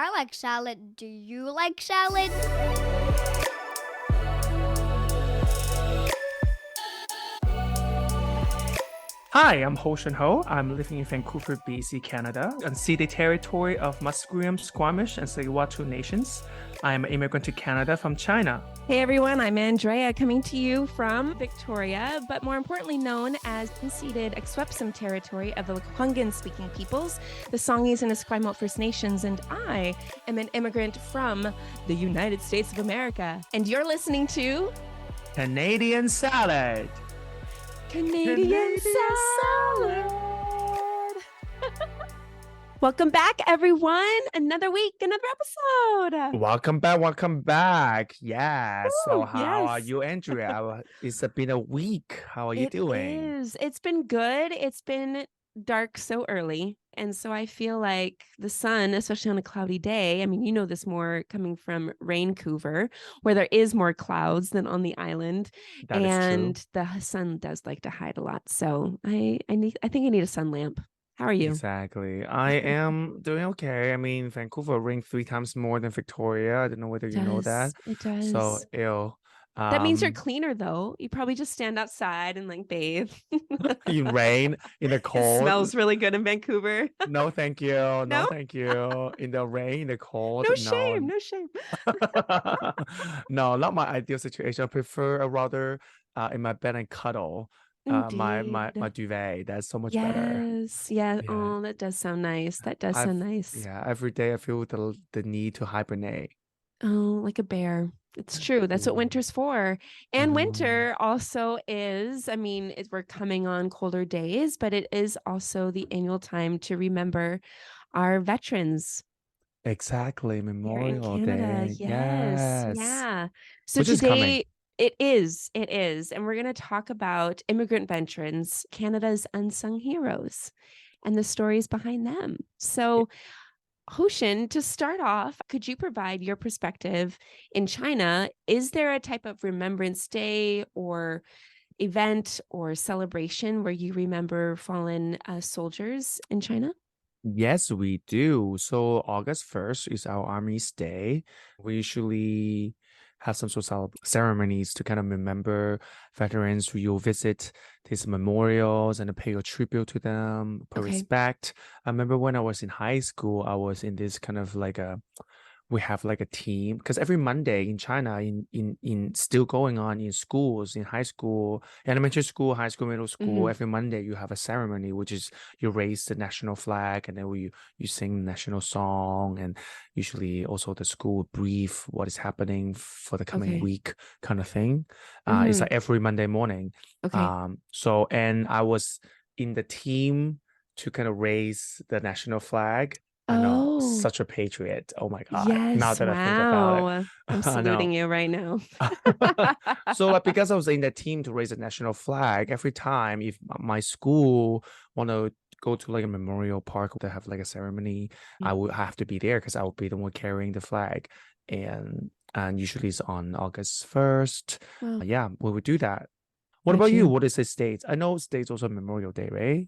I like salad. Do you like salad? Hi, I'm Ho Shun Ho. I'm living in Vancouver, BC, Canada, unceded territory of Musqueam, Squamish, and Tsleil-Waututh nations. I am an immigrant to Canada from China. Hey everyone, I'm Andrea coming to you from Victoria, but more importantly known as unceded Akwesasne territory of the Lekwungen speaking peoples, the Songhees and Esquimalt First Nations, and I am an immigrant from the United States of America. And you're listening to Canadian salad. Canadian Salad. Welcome back, everyone. Another week, another episode. Welcome back. Welcome back. Yes. So, how are yes. you, Andrea? It's been a week. How are you doing? It's been good. It's been dark so early. And so I feel like the sun, especially on a cloudy day, I mean, you know this more coming from Vancouver, where there is more clouds than on the island. That is true. And the sun does like to hide a lot. So I think I need a sun lamp. How are you? Exactly. I am doing okay. I mean, Vancouver rained 3 times more than Victoria. I don't know whether you know that. It does. So, ew. That means you're cleaner, though. You probably just stand outside and like bathe. In rain, in the It cold. smells really good in Vancouver. No, thank you. No, No? thank you. In the rain, in the cold. No shame. No shame. No, not my ideal situation. I prefer a rather in my bed and cuddle my Indeed. duvet. That's so much better. Yes. Yeah. Yeah. Oh, that does sound nice. That does sound nice. Yeah, every day I feel the need to hibernate. Oh, like a bear. It's true. That's what Ooh, winter's for. I And know. winter also is, I mean, we're coming on colder days, but it is also the annual time to remember our veterans Exactly, here in Memorial Canada. Day. Yes. Yes. Yeah. So Which is coming. today it is. And we're going to talk about immigrant veterans, Canada's unsung heroes, and the stories behind them. So, Hoshin, to start off, could you provide your perspective in China? Is there a type of Remembrance Day or event or celebration where you remember fallen soldiers in China? Yes, we do. So August 1st is our Army's Day. We usually have some sort of ceremonies to kind of remember veterans. You'll visit these memorials and pay your tribute to them, pay Okay. respect. I remember when I was in high school, I was in this kind of like we have like a team because every Monday in China, in still going on in schools, in high school, elementary school, high school, middle school, every Monday you have a ceremony, which is you raise the national flag and then you sing the national song, and usually also the school will brief what is happening for the coming Okay. week kind of thing. It's like every Monday morning. Okay. So and I was in the team to kind of raise the national flag. I know, Oh, such a patriot. Oh my God. Now yes. that I think about it, Wow. I'm I know. saluting you right now. So because I was in the team to raise the national flag, every time if my school want to go to like a memorial park to have like a ceremony, I would have to be there because I would be the one carrying the flag. And usually it's on August 1st. Well, Yeah, we would do that. What got about you? you. What is the States? I know States also Memorial Day, right?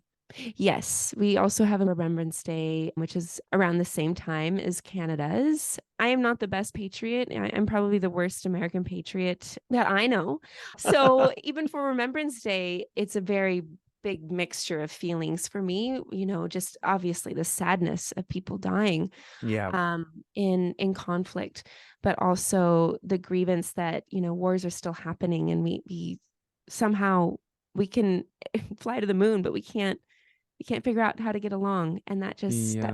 Yes, we also have a Remembrance Day, which is around the same time as Canada's. I am not the best patriot. I'm probably the worst American patriot that I know. So even for Remembrance Day, it's a very big mixture of feelings for me. You know, just obviously the sadness of people dying Yeah. in conflict, but also the grievance that, you know, wars are still happening and we somehow we can fly to the moon, but we can't figure out how to get along, and that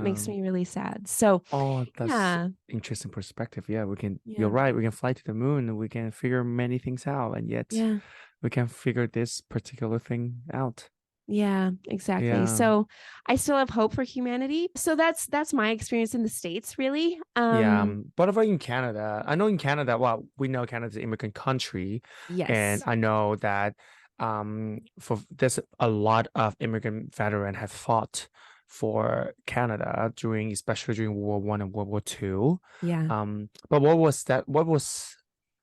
makes Yeah. me really sad. So Oh, that's yeah. interesting perspective. Yeah, you're Yeah. right. We can fly to the moon and we can figure many things out, and yet Yeah. we can figure this particular thing out. Yeah, exactly. Yeah. So I still have hope for humanity. So that's my experience in the States, really. Yeah. What about in Canada? I know in Canada, well, we know Canada's an immigrant country, and Yes. I know that for there's a lot of immigrant veterans have fought for Canada especially during World War I and World War II. Yeah. But what was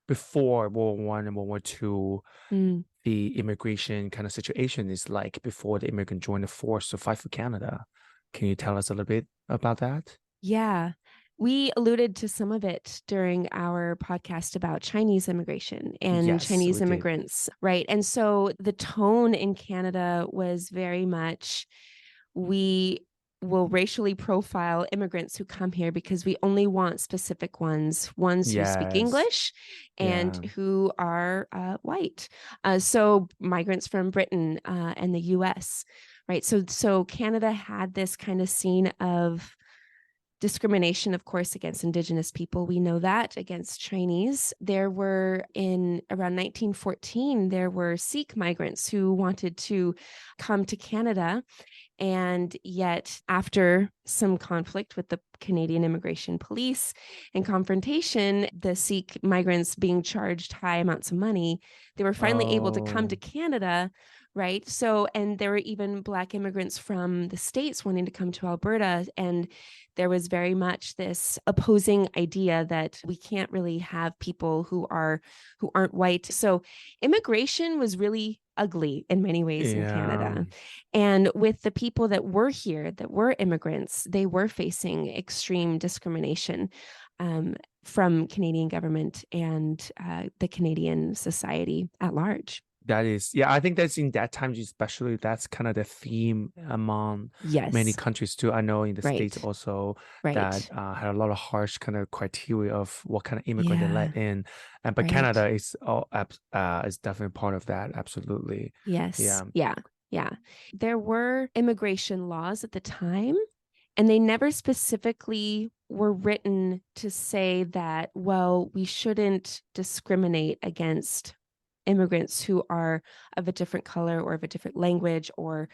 before World War I and World War II, Mm. the immigration kind of situation is like before the immigrant joined the force to fight for Canada? Can you tell us a little bit about that? Yeah. We alluded to some of it during our podcast about Chinese immigration and Yes, Chinese we did. immigrants, right? And so the tone in Canada was very much, we will racially profile immigrants who come here because we only want specific ones who speak Yes. English and Yeah. who are white. So migrants from Britain and the US, right? So Canada had this kind of scene of discrimination, of course, against Indigenous people. We know that, against Chinese. There were, in around 1914, there were Sikh migrants who wanted to come to Canada. And yet, after some conflict with the Canadian Immigration Police and confrontation, the Sikh migrants being charged high amounts of money, they were finally able to come to Oh, Canada, right? So, and there were even Black immigrants from the States wanting to come to Alberta. And there was very much this opposing idea that we can't really have people who aren't white. So immigration was really ugly in many ways in yeah. Canada. And with the people that were here, that were immigrants, they were facing extreme discrimination from Canadian government and the Canadian society at large. That is, yeah, I think that's in that time, especially that's kind of the theme among many Yes, countries too. I know in the States right, also that right. had a lot of harsh kind of criteria of what kind of immigrant they Yeah, let in. And but right. Canada is definitely part of that. Absolutely. Yes, Yeah. yeah, yeah. There were immigration laws at the time, and they never specifically were written to say that, well, we shouldn't discriminate against immigrants who are of a different color or of a different language or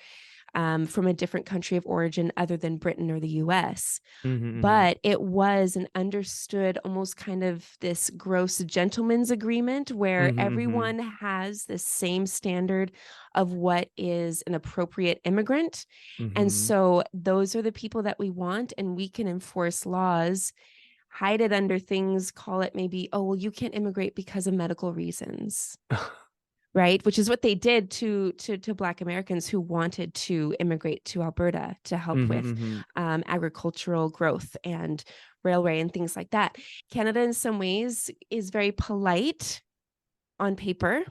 from a different country of origin other than Britain or the US. Hmm. But it was an understood, almost kind of this gross gentleman's agreement where Hmm. Hmm. everyone has the same standard of what is an appropriate immigrant. And Hmm. so those are the people that we want, and we can enforce laws, hide it under things, call it maybe, oh, well, you can't immigrate because of medical reasons, right? Which is what they did to Black Americans who wanted to immigrate to Alberta to help with Hmm. agricultural growth and railway and things like that. Canada, in some ways, is very polite on paper,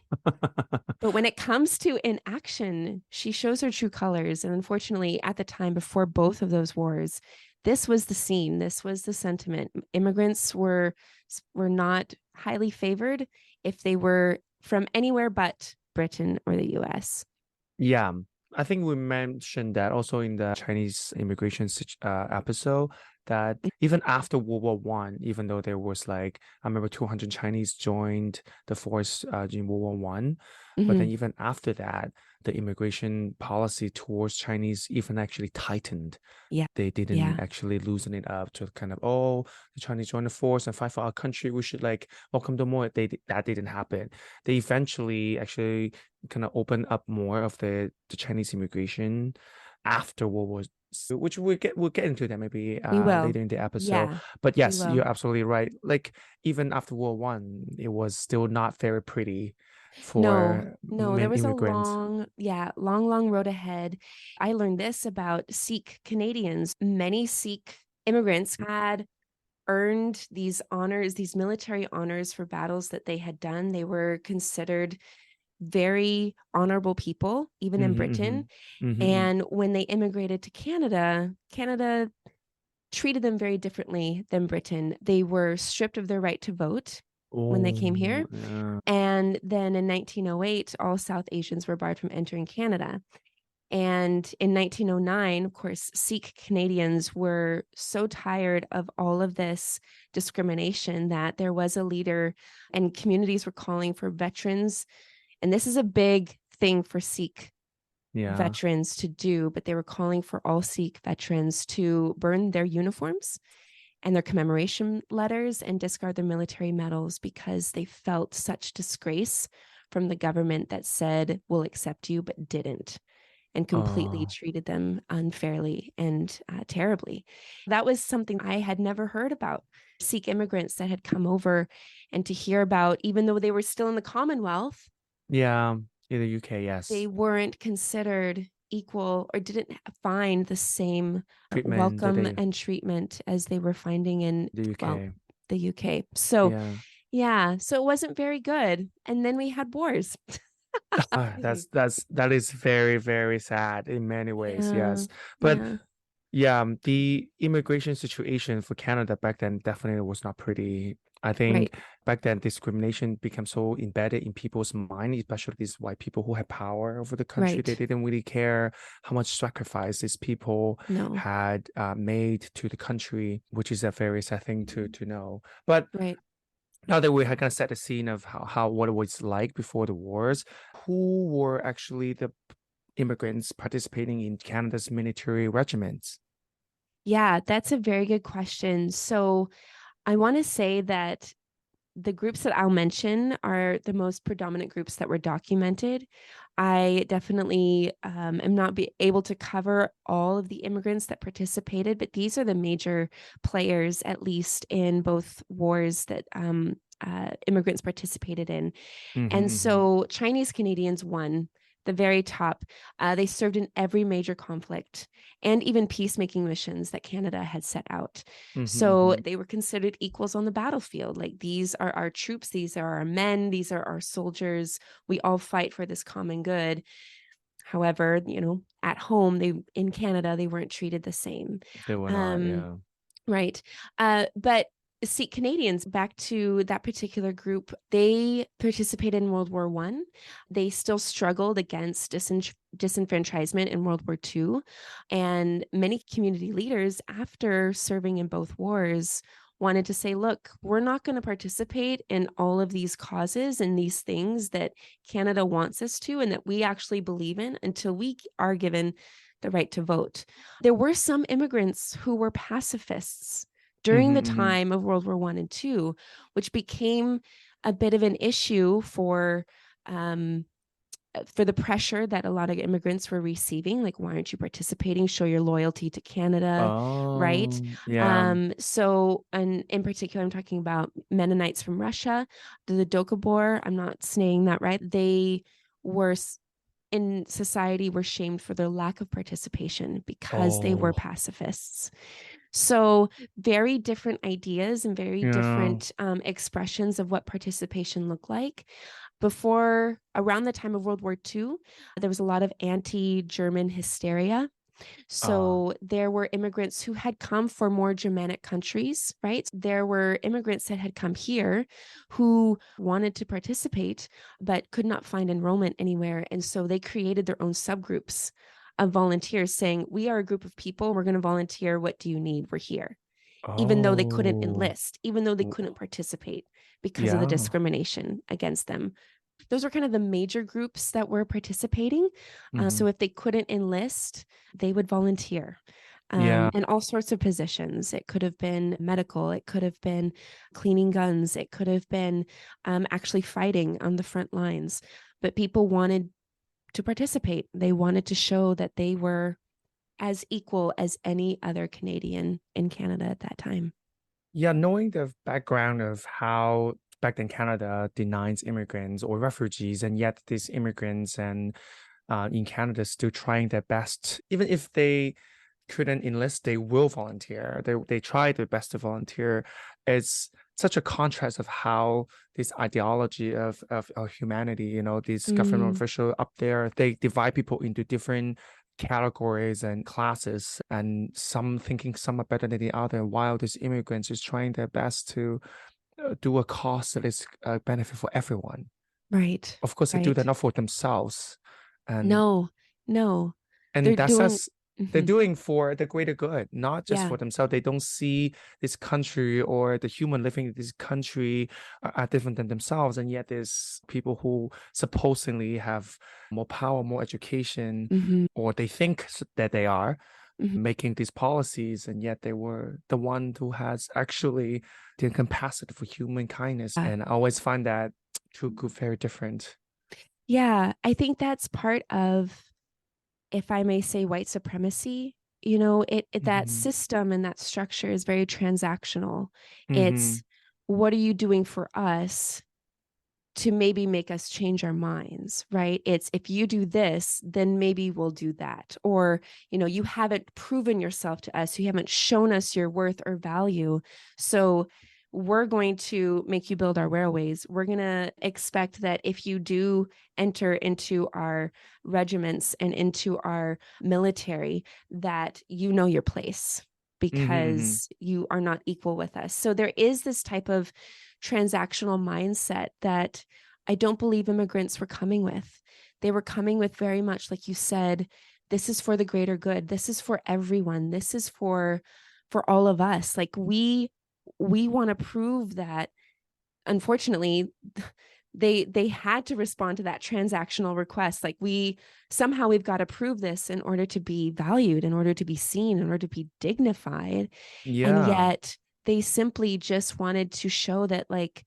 but when it comes to in action, she shows her true colors. And unfortunately, at the time before both of those wars, this was the scene. This was the sentiment. Immigrants were not highly favored if they were from anywhere but Britain or the US. Yeah, I think we mentioned that also in the Chinese immigration episode that even after World War One, even though there was like I remember 200 Chinese joined the force in World War One, but then Mhm. even after that, the immigration policy towards Chinese even actually tightened. Yeah. They didn't Yeah. actually loosen it up to kind of, oh, the Chinese join the force and fight for our country. We should like welcome them more. That didn't happen. They eventually actually kind of opened up more of the Chinese immigration after World War, which we'll get into that maybe We will. later in the episode. Yeah, But we yes, will. you're absolutely right. Like even after World War One, it was still not very pretty No, for no, there many was a immigrants. long, yeah, long road ahead. I learned this about Sikh Canadians. Many Sikh immigrants had earned these honors, these military honors for battles that they had done. They were considered very honorable people, even in Hmm. Hmm. Britain. Hmm. And when they immigrated to Canada, Canada treated them very differently than Britain. They were stripped of their right to vote when they came Oh, here. yeah. And then in 1908, all South Asians were barred from entering Canada. And in 1909, of course, Sikh Canadians were so tired of all of this discrimination that there was a leader, and communities were calling for veterans. And this is a big thing for Sikh Yeah. veterans to do, but they were calling for all Sikh veterans to burn their uniforms and their commemoration letters and discard their military medals because they felt such disgrace from the government that said, we'll accept you, but didn't, and completely Oh, treated them unfairly and terribly. That was something I had never heard about. Sikh immigrants that had come over, and to hear about, even though they were still in the Commonwealth, yeah. In the UK, they yes. weren't considered equal or didn't find the same Treatment that welcome they and treatment as they were finding in, the well, UK. the UK. So, Yeah. yeah, so it wasn't very good. And then we had wars. Crazy. That is very, very sad in many ways, Yeah. yes. But Yeah. yeah, the immigration situation for Canada back then definitely was not pretty. I Right. think back then discrimination became so embedded in people's mind, especially these white people who had power over the country. They Right. didn't really care how much sacrifice these people No. had made to the country, which is a very sad thing to know. But Right. now that we had kind of set the scene of how what it was like before the wars, who were actually the immigrants participating in Canada's military regiments? Yeah, that's a very good question. So I want to say that the groups that I'll mention are the most predominant groups that were documented. I definitely am not able to cover all of the immigrants that participated, but these are the major players, at least in both wars that immigrants participated in. Mm-hmm, And mm-hmm, so Chinese Canadians won the very top. They served in every major conflict and even peacemaking missions that Canada had set out. mm-hmm, So mm-hmm. they were considered equals on the battlefield. Like, these are our troops, these are our men, these are our soldiers. We all fight for this common good. However, at home, in Canada, they weren't treated the same. They were not, Um, yeah. Right. But see, Canadians, back to that particular group, they participated in World War One. They still struggled against disenfranchisement in World War Two. And many community leaders, after serving in both wars, wanted to say, look, we're not going to participate in all of these causes and these things that Canada wants us to and that we actually believe in until we are given the right to vote. There were some immigrants who were pacifists during Mm-hmm, the mm-hmm. time of World War One and Two, which became a bit of an issue um, for the pressure that a lot of immigrants were receiving. Like, why aren't you participating? Show your loyalty to Canada, right? Yeah. So, and in particular, I'm talking about Mennonites from Russia, the Doukhobor. I'm not saying that right. They were in society were shamed for their lack of participation because they were Oh, pacifists. So, very different ideas and very yeah. different expressions of what participation looked like. Around the time of World War II, there was a lot of anti-German hysteria. Uh, So there were immigrants who had come from more Germanic countries, right? There were immigrants that had come here who wanted to participate, but could not find enrollment anywhere. And so they created their own subgroups of volunteers saying, we are a group of people, we're going to volunteer. What do you need? We're here. Even though they couldn't oh, enlist, even though they w- couldn't participate because of the yeah. discrimination against them. Those were kind of the major groups that were participating. Mm-hmm. So if they couldn't enlist, they would volunteer. Yeah. And all sorts of positions. It could have been medical, it could have been cleaning guns, it could have been actually fighting on the front lines. But people wanted to participate. They wanted to show that they were as equal as any other Canadian in Canada at that time. Yeah, knowing the background of how back then Canada denies immigrants or refugees, and yet these immigrants and in Canada still trying their best, even if they couldn't enlist, they will volunteer. They try their best to volunteer. It's such a contrast of how this ideology of humanity, these government Mm, official up there, they divide people into different categories and classes, and some thinking some are better than the other, while these immigrants is trying their best to do a cause that is a benefit for everyone. right, Of course, they do that right. not for themselves, and No, no. and They're that doing, says they're mhm, doing for the greater good, not just yeah, for themselves. They don't see this country or the human living in this country are different than themselves, and yet there's people who supposedly have more power, more education, hmm, or they think that they are hmm, making these policies, and yet they were the one who has actually the capacity for human kindness. And I always find that two good, very different. yeah. I think that's part of, if I may say, white supremacy. That Mm-hmm. system and that structure is very transactional. Mm-hmm. It's, what are you doing for us? to maybe make us change our minds, right? It's if you do this, then maybe we'll do that. Or, you haven't proven yourself to us. You haven't shown us your worth or value. So we're going to make you build our railways. We're going to expect that if you do enter into our regiments and into our military, that you know your place because you are not equal with us. So there is this type of transactional mindset that I don't believe immigrants were coming with. They were coming with very much, like you said, this is for the greater good. This is for everyone. This is for all of us. Like we want to prove that, unfortunately, they had to respond to that transactional request. Like we've got to prove this in order to be valued, in order to be seen, in order to be dignified. And yet they simply just wanted to show that, like,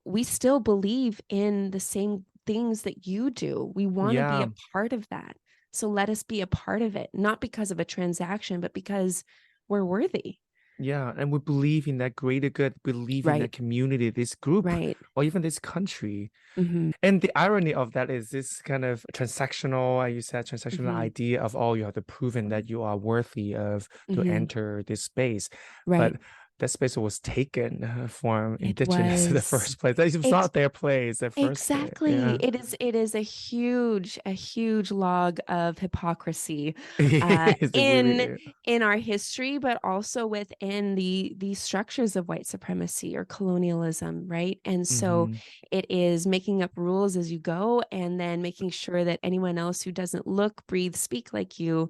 we still believe in the same things that you do. We want to be a part of that. So let us be a part of it, not because of a transaction, but because we're worthy. Yeah, and we believe in that greater good, believe in that community, this group, or even this country. And the irony of that is this kind of transactional, you said transactional idea of, you have to prove that you are worthy of to enter this space. But that space was taken from indigenous in the first place. It was not their place at first. Exactly. Yeah. It is a huge log of hypocrisy in our history, but also within the structures of white supremacy or colonialism, right? And so it is making up rules as you go, and then making sure that anyone else who doesn't look, breathe, speak like you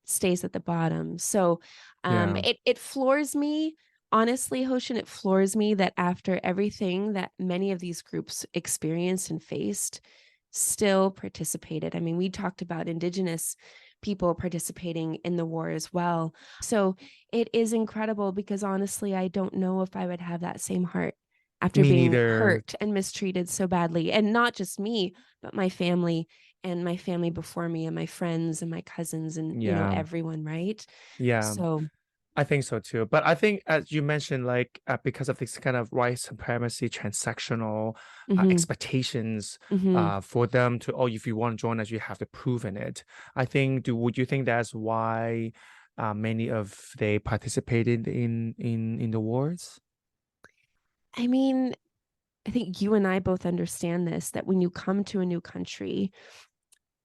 stays at the bottom. So it floors me. Honestly, Hoshin, it floors me that after everything that many of these groups experienced and faced, still participated. I mean, we talked about Indigenous people participating in the war as well. So it is incredible, because honestly, I don't know if I would have that same heart after being hurt and mistreated so badly. And not just me, but my family and my family before me and my friends and my cousins and, everyone, right? Yeah. So I think so too. But I think, as you mentioned, like because of this kind of white supremacy, transactional expectations for them to, if you want to join us, you have to prove in it. I think, would you think that's why many of they participated in the wars? I mean, I think you and I both understand this, that when you come to a new country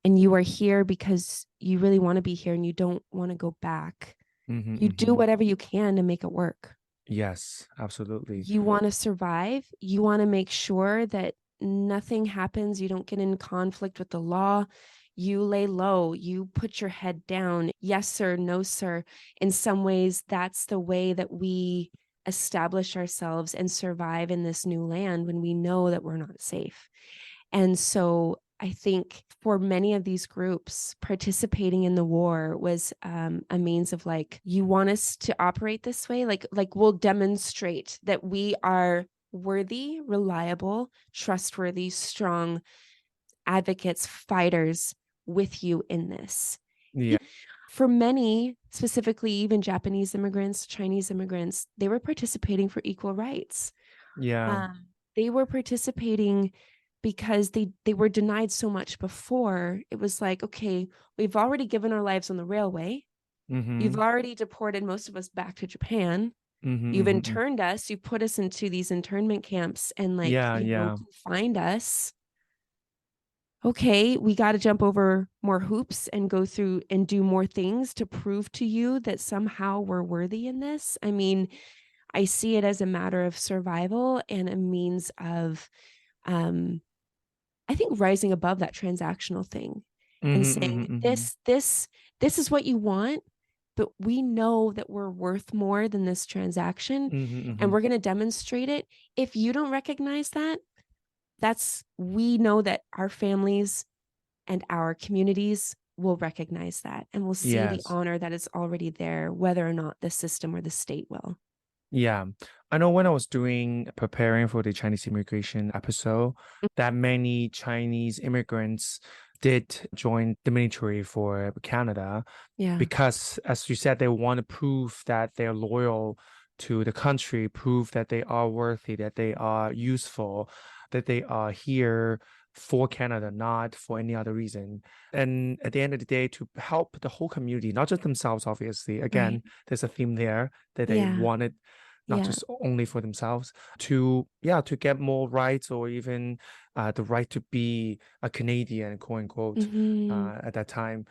and you are here because you really want to be here and you don't want to go back, you do whatever you can to make it work. Yes, absolutely. You want to survive. You want to make sure that nothing happens. You don't get in conflict with the law. You lay low. You put your head down. Yes, sir. No, sir. In some ways, that's the way that we establish ourselves and survive in this new land when we know that we're not safe. And so I think for many of these groups, participating in the war was a means of, like, you want us to operate this way? Like we'll demonstrate that we are worthy, reliable, trustworthy, strong advocates, fighters with you in this. Yeah. For many, specifically even Japanese immigrants, Chinese immigrants, they were participating for equal rights. Yeah. They were participating because they were denied so much before. It was like, okay, we've already given our lives on the railway. You've already deported most of us back to Japan. You've interned us. You put us into these internment camps and confined us. Okay, we got to jump over more hoops and go through and do more things to prove to you that somehow we're worthy in this. I mean, I see it as a matter of survival and a means of I think rising above that transactional thing and saying, this is what you want, but we know that we're worth more than this transaction, and we're going to demonstrate it. If you don't recognize that, we know that our families and our communities will recognize that, and we'll see the honor that is already there, whether or not the system or the state will. Yeah. I know when I was preparing for the Chinese immigration episode, that many Chinese immigrants did join the military for Canada. Yeah. Because, as you said, they want to prove that they're loyal to the country, prove that they are worthy, that they are useful. that they are here for Canada, not for any other reason. And at the end of the day, to help the whole community, not just themselves, obviously. Right. Again, there's a theme there that they Yeah. wanted not Yeah. just only for themselves, to get more rights, or even the right to be a Canadian, quote unquote, Mhm. at that time.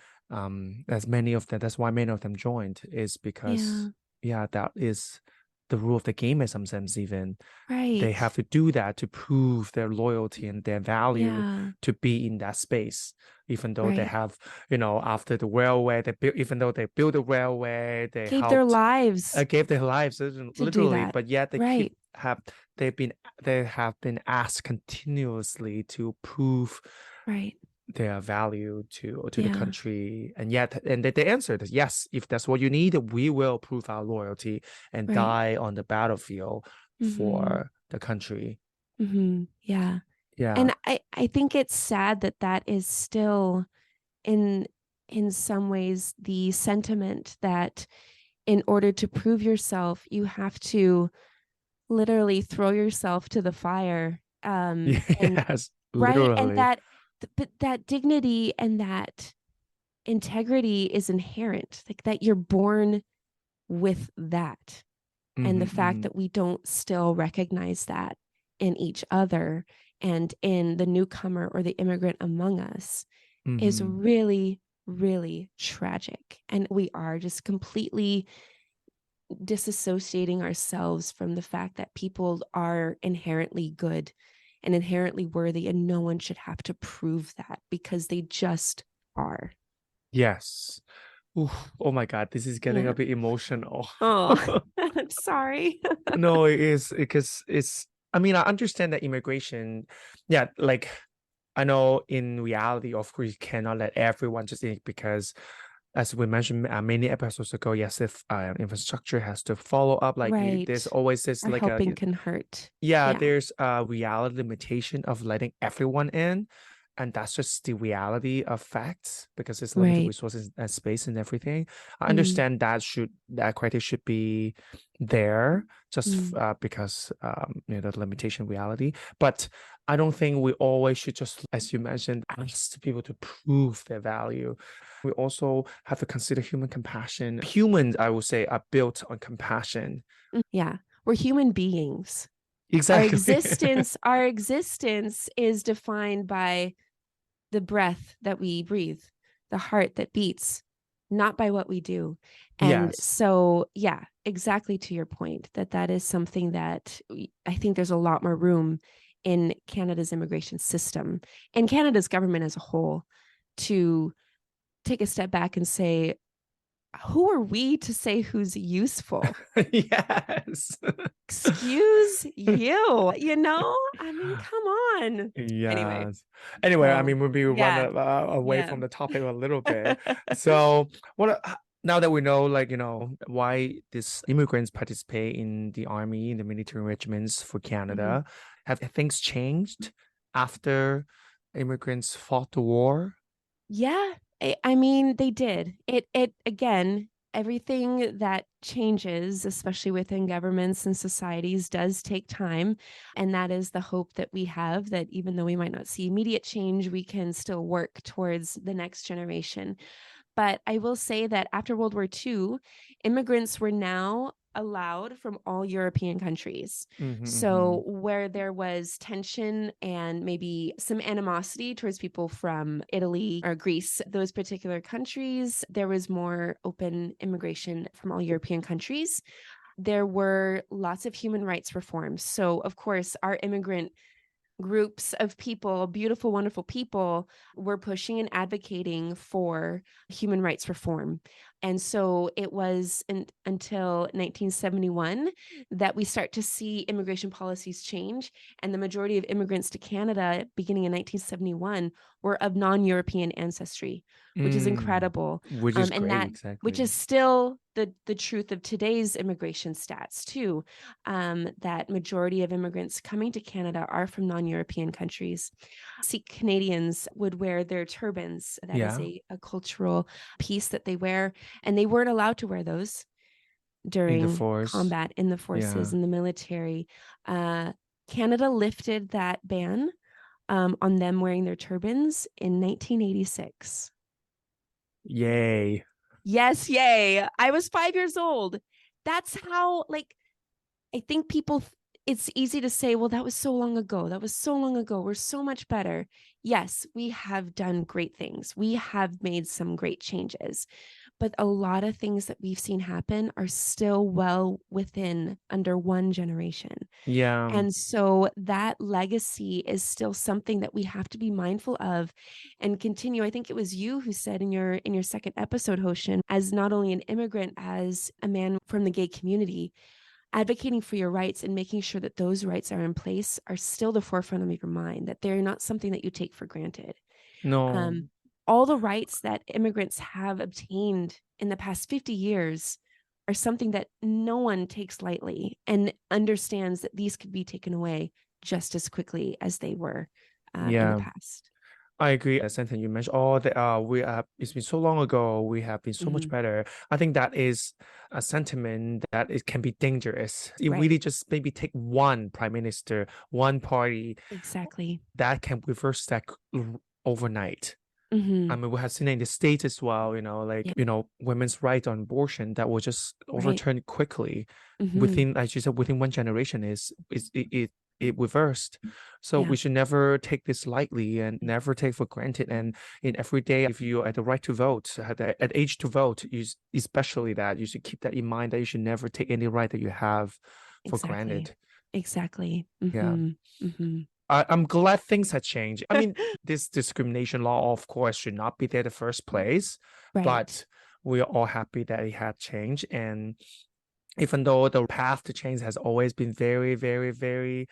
As many of them, that's why many of them joined, is Yeah. because that is the rule of the game in some sense. Even they Right. have to do that to prove their loyalty and their value Yeah. to be in that space, even though they Right. have, after the railway, they built, even though they built the railway, they Gave their helped, lives gave their lives to do literally, that. but yet Right. they have been asked continuously to prove Right. their value to the Yeah. country, and they answered yes, if that's what you need, we will prove our loyalty and Right. die on the battlefield Mhm. for the country. Yeah. Yeah. And I think it's sad that that is still in some ways the sentiment that in order to prove yourself, you have to literally throw yourself to the fire. And Yes, right. And literally. but that dignity and that integrity is inherent, like that you're born with that. And the fact that we don't still recognize that in each other and in the newcomer or the immigrant among us is really, really tragic. And we are just completely disassociating ourselves from the fact that people are inherently good and inherently worthy, and no one should have to prove that because they just are. Yes. Oof. Oh my God, this is getting Yeah. a bit emotional. Oh, I'm sorry. No, it is, because I mean, I understand that immigration, like, I know in reality, of course, you cannot let everyone just in, because as we mentioned many episodes ago, yes, if infrastructure has to follow up, like there's Right. always this, Or like helping can hurt. there's a reality limitation of letting everyone in. And that's just the reality of facts, because there's limited Right. resources and space and everything. I Mm. understand that criteria should be there, just because the limitation reality. But I don't think we always should just, as you mentioned, ask people to prove their value. We also have to consider human compassion. Humans, I would say, are built on compassion. Yeah. We're human beings. Exactly. Our existence is defined by the breath that we breathe, the heart that beats, not by what we do. And Yes. so, yeah, exactly to your point, that is something that I think there's a lot more room in Canada's immigration system and Canada's government as a whole to take a step back and say, who are we to say who's useful? Yes. Excuse you, I mean, come on. Anyway, Anyway, I so mean, maybe we run yeah, away yeah. from the topic a little bit. So, now that we know, like, why these immigrants participate in the army, in the military regiments for Canada, have things changed after immigrants fought the war? Yeah, I mean, they did. It again, everything that changes, especially within governments and societies, does take time. And that is the hope that we have, that even though we might not see immediate change, we can still work towards the next generation. But I will say that after World War II, immigrants were now allowed from all European countries. So where there was tension and maybe some animosity towards people from Italy or Greece, those particular countries, there was more open immigration from all European countries. There were lots of human rights reforms. So, of course, our immigrant groups of people, beautiful, wonderful people, were pushing and advocating for human rights reform. And so it was until 1971 that we start to see immigration policies change. And the majority of immigrants to Canada beginning in 1971 were of non-European ancestry, which is incredible. Which is And great, that, exactly. which is still the truth of today's immigration stats too, that majority of immigrants coming to Canada are from non-European countries. Sikh Canadians would wear their turbans. That is a cultural piece that they wear, and they weren't allowed to wear those in the during force. combat in the forces, in the military. Canada lifted that ban on them wearing their turbans in 1986. Yay. Yes, yay. I was 5 years old. That's how, like, I think people, it's easy to say, well, that was so long ago. That was so long ago. We're so much better. Yes, we have done great things. We have made some great changes. But a lot of things that we've seen happen are still well within under one generation. Yeah. And so that legacy is still something that we have to be mindful of and continue. I think it was you who said in your second episode, Hoshin, as not only an immigrant, as a man from the gay community, advocating for your rights and making sure that those rights are in place are still the forefront of your mind, that they're not something that you take for granted. No. All the rights that immigrants have obtained in the past 50 years are something that no one takes lightly and understands that these could be taken away just as quickly as they were in Yeah. the past. I agree. A sentence you mentioned, it's been so long ago, we have been so much better. I think that is a sentiment that it can be dangerous. It Right. really just maybe take one prime minister, one party Exactly. that can reverse that overnight. Mhm. I mean, we have seen it in the States as well, like, Yeah. women's right on abortion that will just Right. overturn quickly Mhm. within, as you said, within one generation it reversed. So Yeah. we should never take this lightly and never take for granted. And in every day, if you are at the right to vote, at age to vote, especially that, you should keep that in mind, that you should never take any right that you have for granted. Exactly. Yeah. Mhm. I'm glad things have changed. I mean, this discrimination law, of course, should not be there in the first place, Right. but we are all happy that it had changed. And even though the path to change has always been very, very, very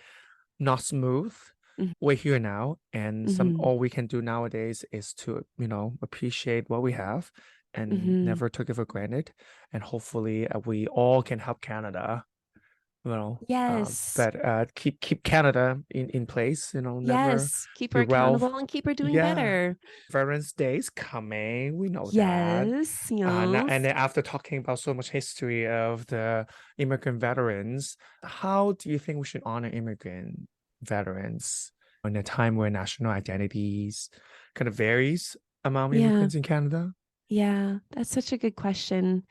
not smooth, Mhm. we're here now. And Mhm. all we can do nowadays is to, appreciate what we have and Mhm. never take it for granted. And hopefully we all can help Canada, Yes. but keep Canada in place, never Yes. Keep her derail. accountable and keep her doing Yeah. better. Veterans Day is coming. We know that. Yes. And Yes. then after talking about so much history of the immigrant veterans, how do you think we should honor immigrant veterans in a time where national identities kind of varies among Yeah. immigrants in Canada? Yeah, that's such a good question.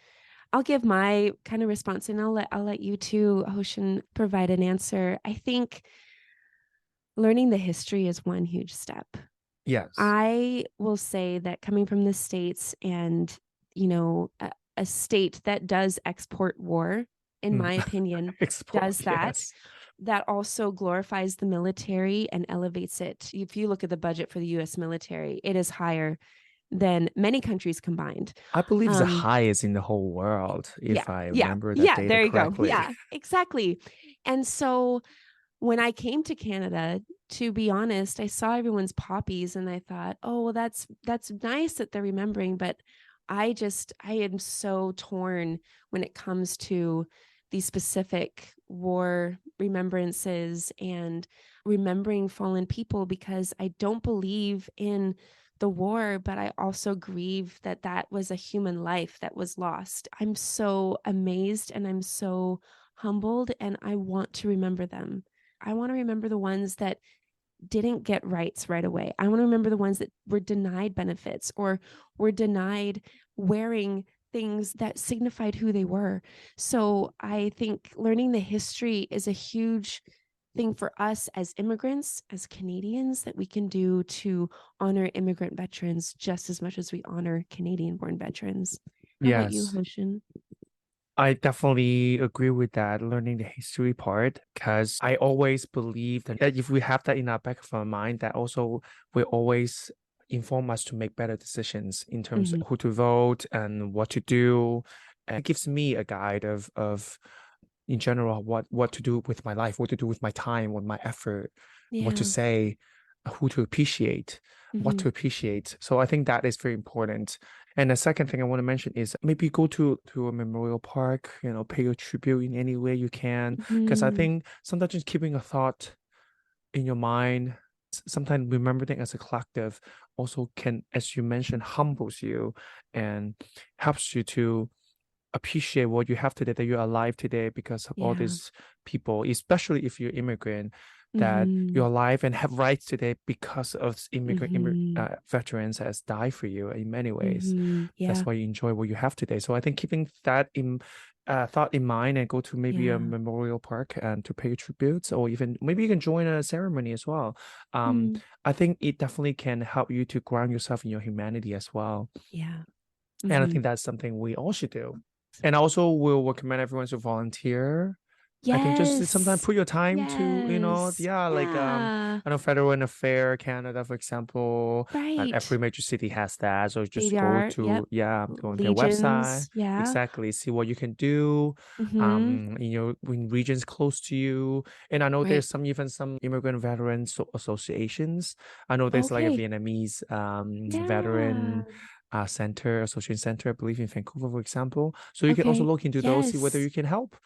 I'll give my kind of response and I'll let you two, Hoshin, provide an answer. I think learning the history is one huge step. Yes. I will say that coming from the States and, a state that does export war, in my opinion, does that. Yes. That also glorifies the military and elevates it. If you look at the budget for the US military, it is higher than many countries combined. I believe it's the highest in the whole world, if I remember that data there you correctly. go. Yeah, exactly. And so when I came to Canada, to be honest, I saw everyone's poppies and I thought, oh, well, that's nice that they're remembering, but I am so torn when it comes to these specific war remembrances and remembering fallen people, because I don't believe in the war, but I also grieve that that was a human life that was lost. I'm so amazed and I'm so humbled, and I want to remember them. I want to remember the ones that didn't get rights right away. I want to remember the ones that were denied benefits or were denied wearing things that signified who they were. So I think learning the history is a huge thing for us as immigrants, as Canadians, that we can do to honor immigrant veterans just as much as we honor Canadian-born veterans. How about you, Yes. Hoshin? I definitely agree with that, learning the history part, because I always believe that if we have that in our back of our mind, that also will always inform us to make better decisions in terms of who to vote and what to do. And it gives me a guide of in general what to do with my life, what to do with my time, with my effort, what to say, who to appreciate, what to appreciate. So I think that is very important. And the second thing I want to mention is maybe go to a memorial park, pay your tribute in any way you can. Because I think sometimes just keeping a thought in your mind, sometimes remembering as a collective also can, as you mentioned, humbles you and helps you to appreciate what you have today, that you're alive today because of all Yeah. these people, especially if you're immigrant, that Mhm. you're alive and have rights today because of Mhm. veterans has died for you in many ways. Mhm. Yeah. That's why you enjoy what you have today. So I think keeping that in thought in mind, and go to maybe Yeah. a memorial park and to pay tributes, or even maybe you can join a ceremony as well. Mm. I think it definitely can help you to ground yourself in your humanity as well. Yeah. And I Mhm. think that's something we all should do. And also will recommend everyone to volunteer. I think just sometimes Yes. put your time to, Yes. like Yeah. I know Federal Affair Canada, for example, and every Right. major city has that. So just They go are. Yep. to go on their website. Legions. Yeah. Exactly. See what you can do. Mhm. In regions close to you. And I know there's Right. even some immigrant veterans associations. I know there's like a Okay. Vietnamese Yeah. veteran association center, I believe in Vancouver, for example. So you can also Okay. look into those, see whether Yes. you can help,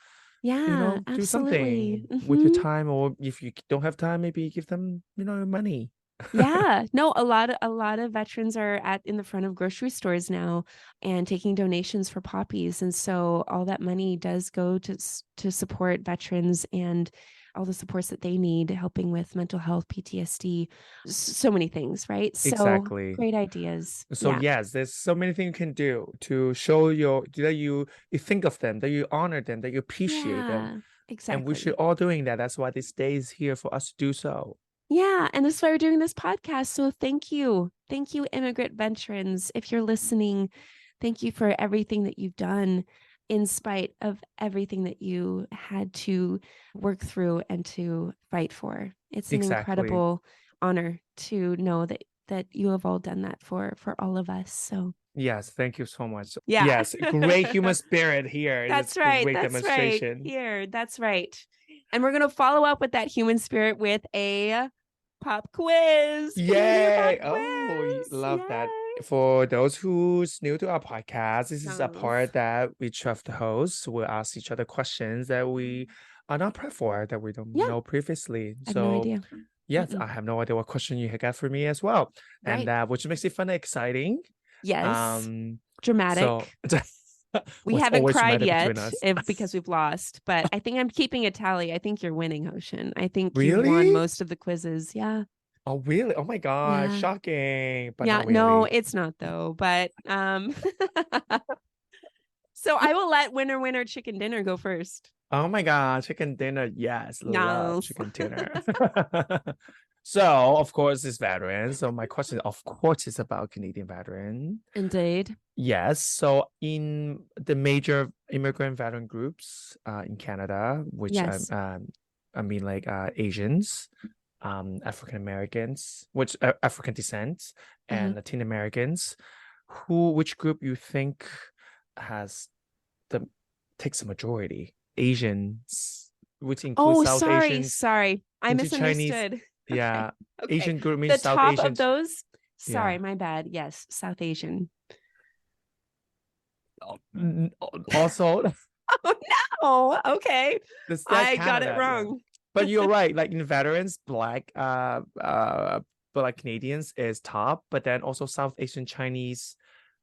Yeah. do Absolutely. something with your Mhm. time, or if you don't have time, maybe give them, money. Yeah, no, a lot of veterans are in the front of grocery stores now and taking donations for poppies, and so all that money does go to support veterans and all the supports that they need, helping with mental health, PTSD, so many things, right? So Exactly. great ideas. So Yeah, yes, there's so many things you can do to show that you think of them, that you honor them, that you appreciate them. yeah, And we should exactly. all doing that. That's why this day is here for us to do so. Yeah, and that's why we're doing this podcast. So thank you. Thank you, immigrant veterans. If you're listening, thank you for everything that you've done in spite of everything that you had to work through and to fight for. It's an Exactly. incredible honor to know that you have all done that for all of us. So Yes, thank you so much. yeah. Yes, great human spirit here. That's That's right. great That's right. demonstration. Here, that's right. And we're going to follow up with that human spirit with a pop quiz. Can we do a pop Yay! Oh, quiz? love that. Yay. For those who's new to our podcast, this is a Yes. part that each of the hosts will ask each other questions that we are not prepared for, that we don't Yeah. know previously. I have no So idea. yes, Mm-mm. I have no idea what question you got for me as well. Right. And which makes it fun and exciting. Yes. So Dramatic. We what's haven't always cried dramatic between yet us. because we've lost, but I think I'm keeping a tally. I think you're winning, Hoshin. I think you won Really? most of the quizzes. Yeah. Oh, really? Oh my God, Yeah. shocking. But Yeah. not No, really. it's not though. But so I will let winner chicken dinner go first. Oh my God, chicken dinner. Yes, love Yes. chicken dinner. So, of course, it's veteran. So my question, of course, is about Canadian veteran. Indeed. Yes. So in the major immigrant veteran groups in Canada, which Yes. I mean like Asians, African Americans, which African descent, and Latin Americans, which group you think has takes a majority? Asians, which includes South Asians, sorry. I into Chinese. misunderstood. Yeah. Okay. Asian group The means South top Asian. of those. Sorry, Yeah. my bad. Yes, South Asian. Also, Oh no. Okay. that's I got it Canada, yeah. wrong. But you're right. Like in veterans, black Canadians is top, but then also South Asian Chinese.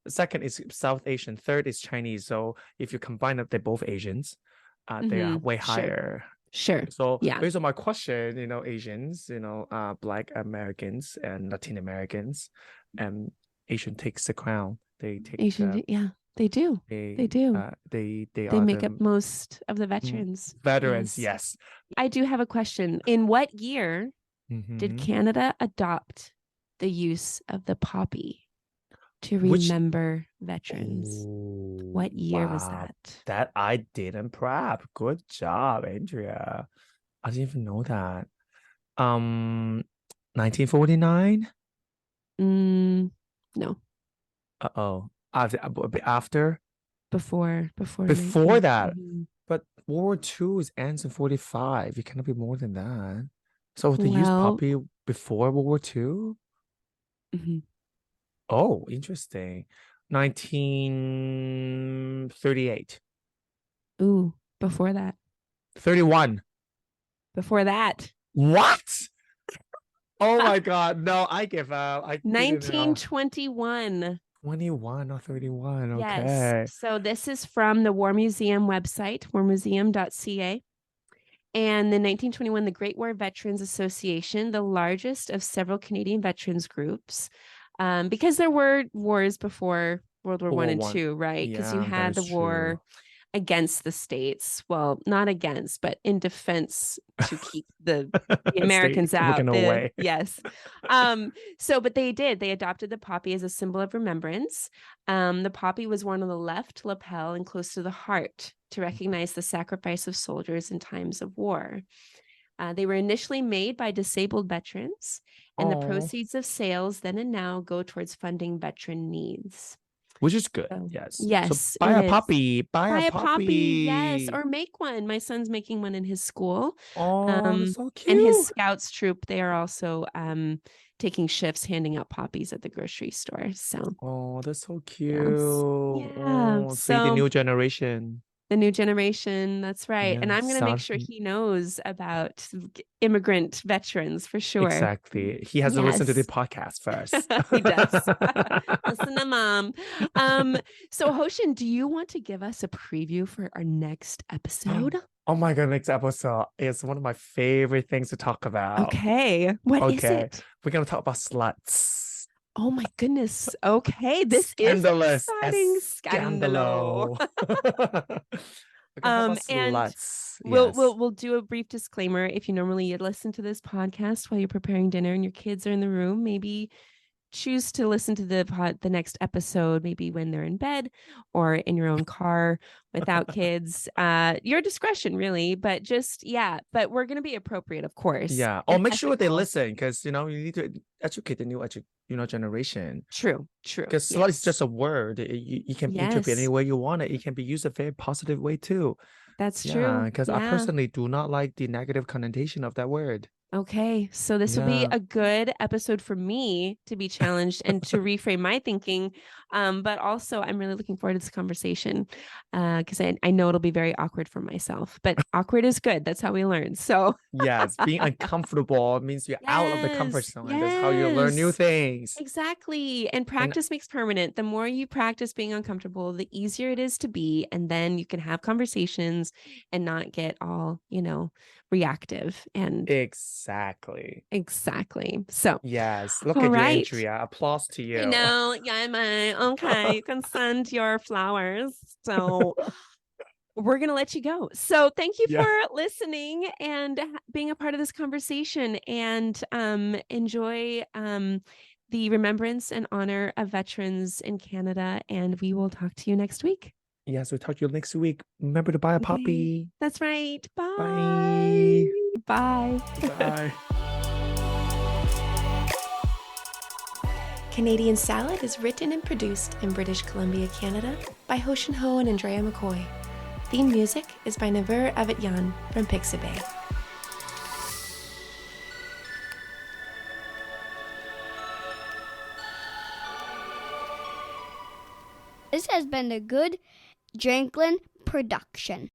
Second is South Asian. Third is Chinese. So if you combine up, they're both Asians. They are way Sure. higher. Sure. So Yeah. based on my question, Asians, Black Americans and Latin Americans, and Asian takes the crown. They take Asian. Yeah, they do. They do. They They are make the up most of the veterans. veterans. Yes. Yes. I do have a question. In what year did Mhm. Canada adopt the use of the poppy to Which- remember veterans? What year was Wow. that? That I didn't prep. Good job, Andrea. I didn't even know that. 1949. No. Uh-oh. After Before that. Mhm. But World War II ends in 45. It cannot be more than that. So they used Well- poppy before World War II? Mhm. Oh, interesting. 1938. Ooh, before that. 31. Before that. What? Oh my God. No, I give up. I didn't know. 1921. 21 or 31. Yes. Okay. So this is from the War Museum website, warmuseum.ca. And in 1921, the Great War Veterans Association, the largest of several Canadian veterans groups, because there were wars before World War One and One. Two, right? Because you Yeah, that had the is war true. against the states. Well, not against, but in defense to keep the Stay Americans out. looking away. Yes. But they adopted the poppy as a symbol of remembrance. The poppy was worn on the left lapel and close to the heart to recognize the sacrifice of soldiers in times of war. They were initially made by disabled veterans, and the Oh, proceeds of sales then and now go towards funding veteran needs. which is good. So, Yes. So yes, buy it a is. poppy. Buy Buy a a poppy, yes, poppy. or make one. My son's making one in his school. Oh, that's so And his cute. scouts troop, they are also taking shifts handing out poppies at the grocery store. So Oh, that's so cute. yes. Yeah. Oh, see the So new generation. the new generation, that's right. And Yeah, I'm going to make start. sure he knows about immigrant veterans for sure. Exactly. He has to listen to the Yes. podcast first. He does. Listen to mom. So Hoshin, do you want to give us a preview for our next episode? Oh my god, next episode is one of my favorite things to talk about. Okay. What is Okay. it? We're gonna talk about sluts. Oh my goodness. Okay. This Scandalous. is exciting. Scandalo. We're gonna talk about And sluts. We'll Yes. we'll do a brief disclaimer. If you normally listen to this podcast while you're preparing dinner and your kids are in the room, maybe choose to listen to the next episode maybe when they're in bed or in your own car without kids. Your discretion, really, but but we're going to be appropriate, of course. Yeah. and Or make sure they ethical. listen, because you need to educate the new generation. True. Because slut is just a word. You can interpret Yes. any way you want it. It can be used a very positive way too. That's Yeah, true. because I Yeah. personally do not like the negative connotation of that word. Okay, so this will be Yeah. a good episode for me to be challenged and to reframe my thinking. But also, I'm really looking forward to this conversation because I know it'll be very awkward for myself. But awkward is good. That's how we learn. So Yes, being uncomfortable means you're out of the comfort Yes, zone. That's how you learn new yes. things. Exactly. And practice makes permanent. The more you practice being uncomfortable, the easier it is to be. And then you can have conversations and not get all, reactive. And Exactly. exactly. So, Yes. Look all at you, right. Andrea. Applause to you. I know. Yeah, okay. You can send your flowers. So we're going to let you go. So thank you Yeah. for listening and being a part of this conversation, and enjoy the remembrance and honor of veterans in Canada. And we will talk to you next week. Yes, we'll talk to you next week. Remember to buy a Okay. puppy. That's right. Bye. Bye. Bye. Bye. Canadian Salad is written and produced in British Columbia, Canada by Hoshin Ho and Andrea McCoy. Theme music is by Naver Avetyan from Pixabay. This has been a good Drinklin production.